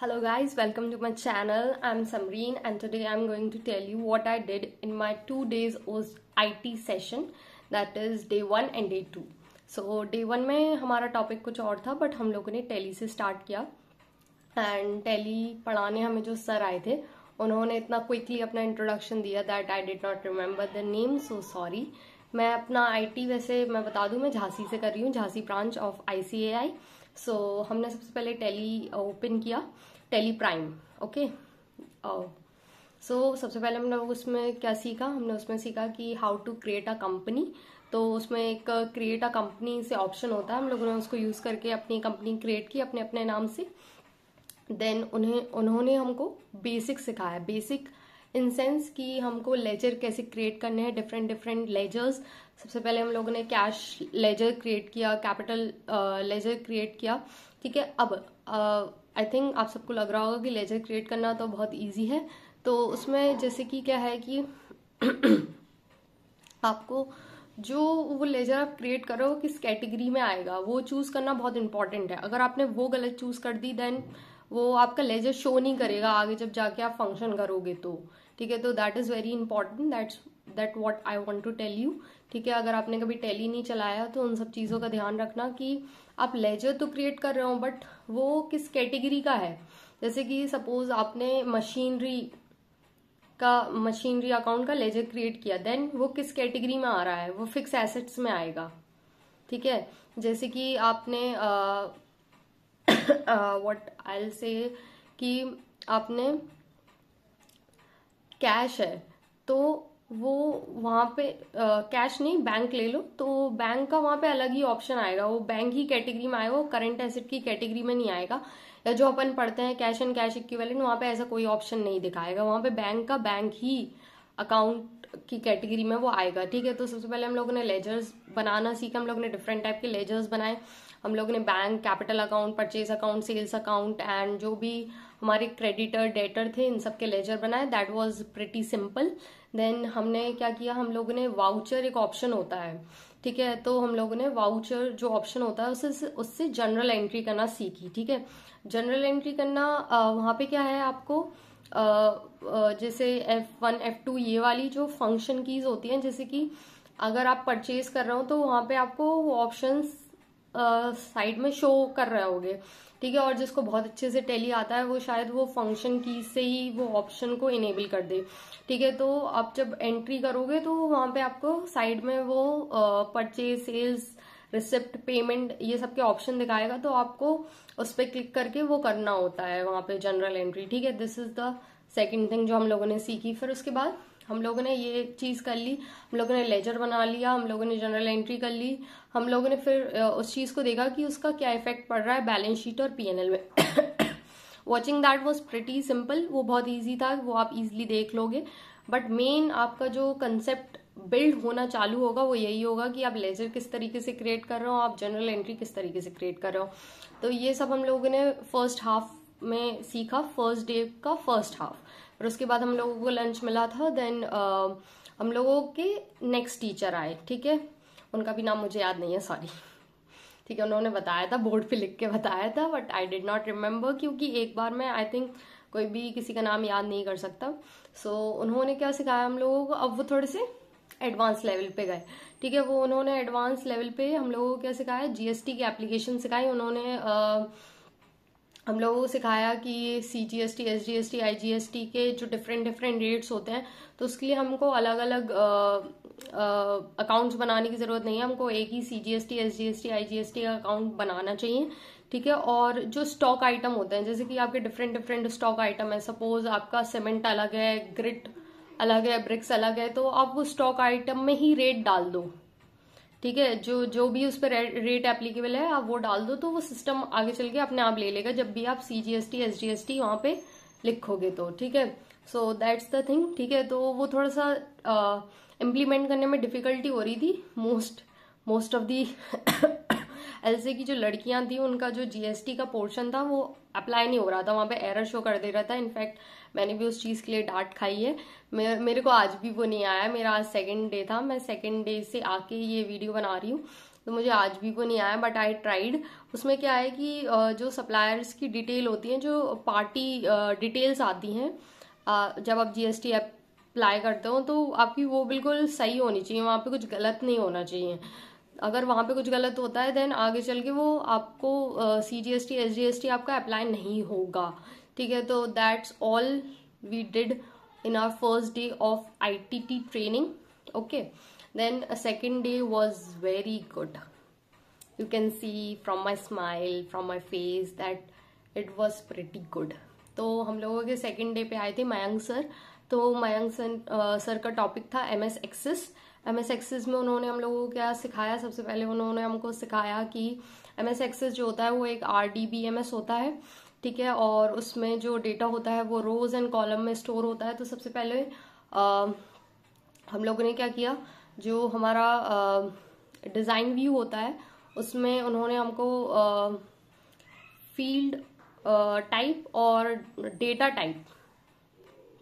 Hello guys, welcome to my channel. I'm Samreen and today I'm going to tell you what I did in my 2 days IT session, that is day 1 and day 2. So day 1 में हमारा topic कुछ और था but हम लोगों ने tally से start किया एंड टैली पढ़ाने हमें जो सर आए थे उन्होंने इतना क्विकली अपना इंट्रोडक्शन दिया that I did not remember the name, so sorry. मैं अपना IT वैसे मैं बता दूं मैं झांसी से कर रही हूँ, झांसी ब्रांच ऑफ ICAI। सो हमने सबसे पहले टैली ओपन किया, टैली प्राइम। ओके, सो सबसे पहले हम लोग उसमें क्या सीखा, हमने उसमें सीखा कि how to create a company. तो उसमें एक क्रिएट अ कंपनी से ऑप्शन होता है, हम लोगों ने उसको यूज करके अपनी कंपनी क्रिएट की अपने अपने नाम से। देन उन्होंने हमको बेसिक सिखाया, बेसिक इन सेंस कि हमको लेजर कैसे क्रिएट करने हैं, डिफरेंट डिफरेंट लेजर्स। सबसे पहले हम लोगों ने कैश लेजर क्रिएट किया, कैपिटल लेजर क्रिएट किया। ठीक है, अब आई थिंक आप सबको लग रहा होगा कि लेजर क्रिएट करना तो बहुत इजी है। तो उसमें जैसे कि क्या है कि आपको जो वो लेजर आप क्रिएट कर रहे हो किस कैटेगरी में आएगा वो चूज करना बहुत इंपॉर्टेंट है। अगर आपने वो गलत चूज कर दी देन वो आपका लेजर शो नहीं करेगा आगे जब जाके आप फंक्शन करोगे तो। ठीक है, तो that is very important, that what I want to tell you. ठीक है, अगर आपने कभी टैली नहीं चलाया तो उन सब चीजों का ध्यान रखना कि आप लेजर तो क्रिएट कर रहे हो बट वो किस कैटेगरी का है। जैसे कि सपोज आपने मशीनरी अकाउंट का लेजर क्रिएट किया, देन वो किस कैटेगरी में आ रहा है, वो फिक्स एसेट्स में आएगा। ठीक है, जैसे कि आपने व्हाट आई विल से कि आपने कैश है तो वो वहां पे कैश नहीं बैंक ले लो तो बैंक का वहां पे अलग ही ऑप्शन आएगा, वो बैंक ही कैटेगरी में आएगा, वो करंट एसेट की कैटेगरी में नहीं आएगा। या जो अपन पढ़ते हैं कैश एंड कैश इक्विवेलेंट, वहां पे ऐसा कोई ऑप्शन नहीं दिखाएगा, वहां पे बैंक ही अकाउंट की कैटेगरी में वो आएगा। ठीक है, तो सबसे पहले हम लोगों ने लेजर्स बनाना सीखा, हम लोगों ने डिफरेंट टाइप के लेजर्स बनाए। हम लोगों ने bank, capital account, purchase account, sales account and जो भी हमारे क्रेडिटर डेटर थे इन सब के लेजर बनाए। That was pretty simple. Then हमने क्या किया, हम लोगों ने वाउचर एक ऑप्शन होता है। ठीक है, तो हम लोगों ने वाउचर जो ऑप्शन होता है उससे जनरल एंट्री करना सीखी। ठीक है, जनरल एंट्री करना वहां पे क्या है आपको जैसे F1 F2 ये वाली जो फंक्शन कीज होती हैं, जैसे कि अगर आप परचेज कर रहे हो तो वहां पे आपको वो ऑप्शंस साइड में शो कर रहे होगे। ठीक है, और जिसको बहुत अच्छे से टैली आता है वो शायद वो फंक्शन की से ही वो ऑप्शन को इनेबल कर दे। ठीक है, तो आप जब एंट्री करोगे तो वहां पे आपको साइड में वो परचेज, सेल्स, रिसिप्ट, पेमेंट ये सब के ऑप्शन दिखाएगा, तो आपको उस पर क्लिक करके वो करना होता है वहां पे जनरल एंट्री। ठीक है, this is the second thing जो हम लोगों ने सीखी। फिर उसके बाद हम लोगों ने ये चीज कर ली, हम लोगों ने लेजर बना लिया, हम लोगों ने जनरल एंट्री कर ली। हम लोगों ने फिर उस चीज को देखा कि उसका क्या इफेक्ट पड़ रहा है बैलेंस शीट और PNL में। Watching that was pretty simple, वो बहुत ईजी था, वो आप इजिली देख लोगे। बट मेन आपका जो कंसेप्ट बिल्ड होना चालू होगा वो यही होगा कि आप लेजर किस तरीके से क्रिएट कर रहे हो, आप जनरल एंट्री किस तरीके से क्रिएट कर रहे हो। तो ये सब हम लोगों ने फर्स्ट हाफ में सीखा, फर्स्ट डे का फर्स्ट हाफ। और उसके बाद हम लोगों को लंच मिला था। देन हम लोगों के नेक्स्ट टीचर आए। ठीक है, उनका भी नाम मुझे याद नहीं है, सॉरी। ठीक है, उन्होंने बताया था, बोर्ड पे लिख के बताया था but I did not remember, क्योंकि एक बार में आई थिंक कोई भी किसी का नाम याद नहीं कर सकता। सो उन्होंने क्या सिखाया हम लोगों को, अब वो थोड़े से एडवांस लेवल पे गए। ठीक है, वो उन्होंने एडवांस लेवल पे हम लोगों को क्या सिखाया, GST की एप्लीकेशन सिखाई उन्होंने। हम लोगों को सिखाया कि CGST, SGST, IGST के जो डिफरेंट रेट्स होते हैं, तो उसके लिए हमको अलग अलग अकाउंट्स बनाने की जरूरत नहीं है, हमको एक ही CGST, SGST, IGST का अकाउंट बनाना चाहिए। ठीक है, और जो स्टॉक आइटम होते हैं, जैसे कि आपके डिफरेंट स्टॉक आइटम है, सपोज आपका सीमेंट अलग है, ग्रिट अलग है, ब्रिक्स अलग है, तो आप वो स्टॉक आइटम में ही रेट डाल दो। ठीक है, जो भी उस पर रेट एप्लीकेबल है आप वो डाल दो, तो वो सिस्टम आगे चल के अपने आप ले लेगा जब भी आप CGST, SGST वहां पे लिखोगे तो। ठीक है, सो दैट्स द थिंग। ठीक है, तो वो थोड़ा सा इम्प्लीमेंट करने में डिफिकल्टी हो रही थी। मोस्ट ऑफ दी ऐसे की जो लड़कियां थी उनका जो GST का पोर्शन था वो अप्लाई नहीं हो रहा था, वहां पे एरर शो कर दे रहा था। इनफैक्ट मैंने भी उस चीज के लिए डांट खाई है। मेरे को आज भी वो नहीं आया, मेरा आज सेकंड डे था, मैं सेकंड डे से आके ये वीडियो बना रही हूँ। तो मुझे आज भी वो नहीं आया, बट आई ट्राइड। उसमें क्या है कि जो सप्लायर्स की डिटेल होती है, जो पार्टी डिटेल्स आती हैं, जब आप जीएसटी अप्लाई करते हो तो आपकी वो बिल्कुल सही होनी चाहिए, वहाँ पे कुछ गलत नहीं होना चाहिए। अगर वहाँ पे कुछ गलत होता है देन आगे चल के वो आपको CGST SGST आपका अप्लाई नहीं होगा, ठीक है। तो that's all we did in our first day of ITT training. Okay, then a second day was very good. You can see from my smile, from my face that it was pretty good. तो हम लोगों के second day पे आए थे Mayank sir. तो Mayank sir का topic था MS एक्सेस। MS एक्सेस में उन्होंने हम लोगों को क्या सिखाया, सबसे पहले उन्होंने हमको सिखाया कि MS एक्सेस जो होता है वो एक RDBMS होता है, ठीक है। और उसमें जो डेटा होता है वो रोज एंड कॉलम में स्टोर होता है। तो सबसे पहले हम लोगों ने क्या किया, जो हमारा डिज़ाइन व्यू होता है उसमें उन्होंने हमको फील्ड टाइप और डेटा टाइप,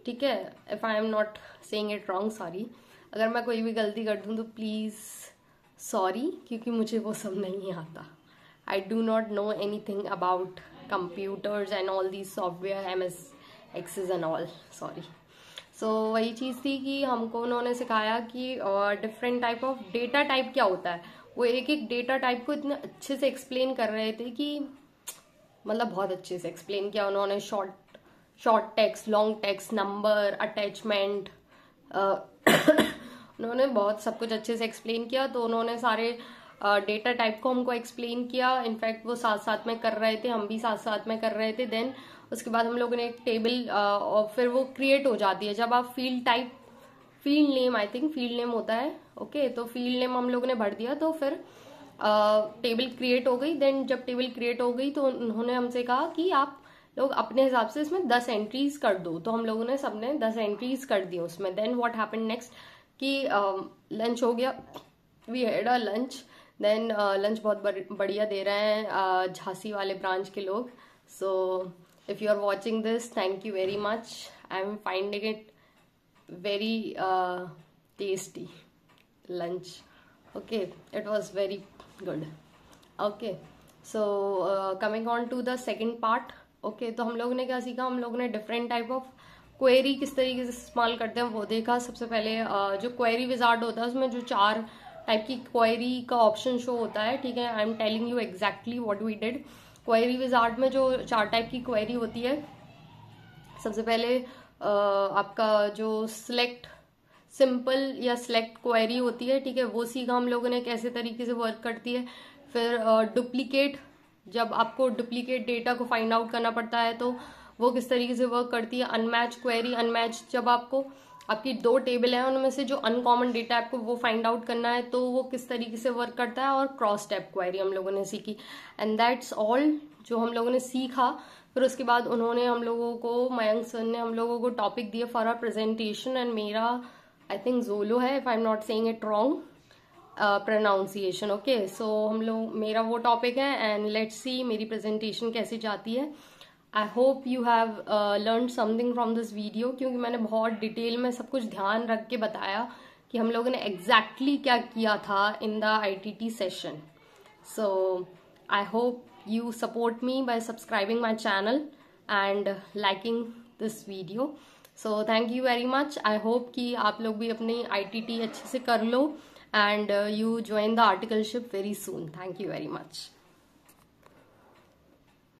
ठीक है। If I am not saying it wrong, sorry, अगर मैं कोई भी गलती कर दूं तो प्लीज सॉरी, क्योंकि मुझे वो सब नहीं आता। I do not know anything about computers and all these software MS Access and all, sorry। so वही चीज़ थी कि हमको उन्होंने सिखाया कि different type of data type क्या होता है। वो एक एक डेटा टाइप को इतने अच्छे से एक्सप्लेन कर रहे थे कि मतलब बहुत अच्छे से एक्सप्लेन किया उन्होंने। Short text, long text, number, attachment, उन्होंने बहुत सब कुछ अच्छे से एक्सप्लेन किया। तो उन्होंने सारे डेटा टाइप को हमको एक्सप्लेन किया। इनफैक्ट वो साथ साथ में कर रहे थे, हम भी साथ साथ में कर रहे थे। देन उसके बाद हम लोगों ने एक टेबल और फिर वो क्रिएट हो जाती है जब आप field name, I think field name होता है, ओके। तो फील्ड नेम हम लोगों ने भर दिया तो फिर टेबल क्रिएट हो गई। देन जब टेबल क्रिएट हो गई तो उन्होंने हमसे कहा कि आप लोग अपने हिसाब से इसमें 10 एंट्रीज कर दो। तो हम लोगों ने सबने 10 एंट्रीज कर दी उसमें। देन व्हाट हैपेंड नेक्स्ट कि लंच हो गया, we had a lunch. Then lunch बहुत बढ़िया दे रहे हैं झांसी वाले ब्रांच के लोग। So if you are watching this, thank you very much. I am finding it very tasty lunch, okay, it was very good, okay. So coming on to the second part, okay. तो हम लोगों ने क्या सीखा, हम लोगों ने different type of query किस तरीके से इस्तेमाल करते हैं वो देखा। सबसे पहले जो क्वेरी विजार्ड होता है उसमें जो 4 टाइप की क्वेरी का ऑप्शन शो होता है, ठीक है। I am telling you exactly what we did. Query wizard में जो 4 टाइप की क्वेरी होती है, सबसे पहले आपका जो सिलेक्ट सिंपल या सिलेक्ट क्वेरी होती है, ठीक है, वो सीखा हम लोगों ने कैसे तरीके से वर्क करती है। फिर डुप्लीकेट, जब आपको डुप्लीकेट डेटा को फाइंड आउट करना पड़ता है तो वो किस तरीके से वर्क करती है। अनमैच क्वेरी, अनमैच जब आपको आपकी 2 टेबल है उनमें से जो अनकॉमन डेटा आपको वो फाइंड आउट करना है तो वो किस तरीके से वर्क करता है। और क्रॉस टैब क्वेरी हम लोगों ने सीखी। एंड दैट्स ऑल जो हम लोगों ने सीखा। फिर उसके बाद उन्होंने हम लोगों को, मयंक सर ने हम लोगों को टॉपिक दिया फॉर अ प्रेजेंटेशन। एंड मेरा आई थिंक जोलो है, if I am not saying it wrong pronunciation, okay. So हम लोग, मेरा वो टॉपिक है एंड लेट्स सी मेरी प्रेजेंटेशन कैसी जाती है। I hope you have learn something from this video, क्योंकि मैंने बहुत डिटेल में सब कुछ ध्यान रख के बताया कि हम लोगों ने एग्जैक्टली क्या किया था in the ITT session. So I hope you support me by subscribing my channel and liking this video. So thank you very much. I hope कि आप लोग भी अपनी ITT अच्छे से कर लो and you join the articleship very soon. Thank you very much.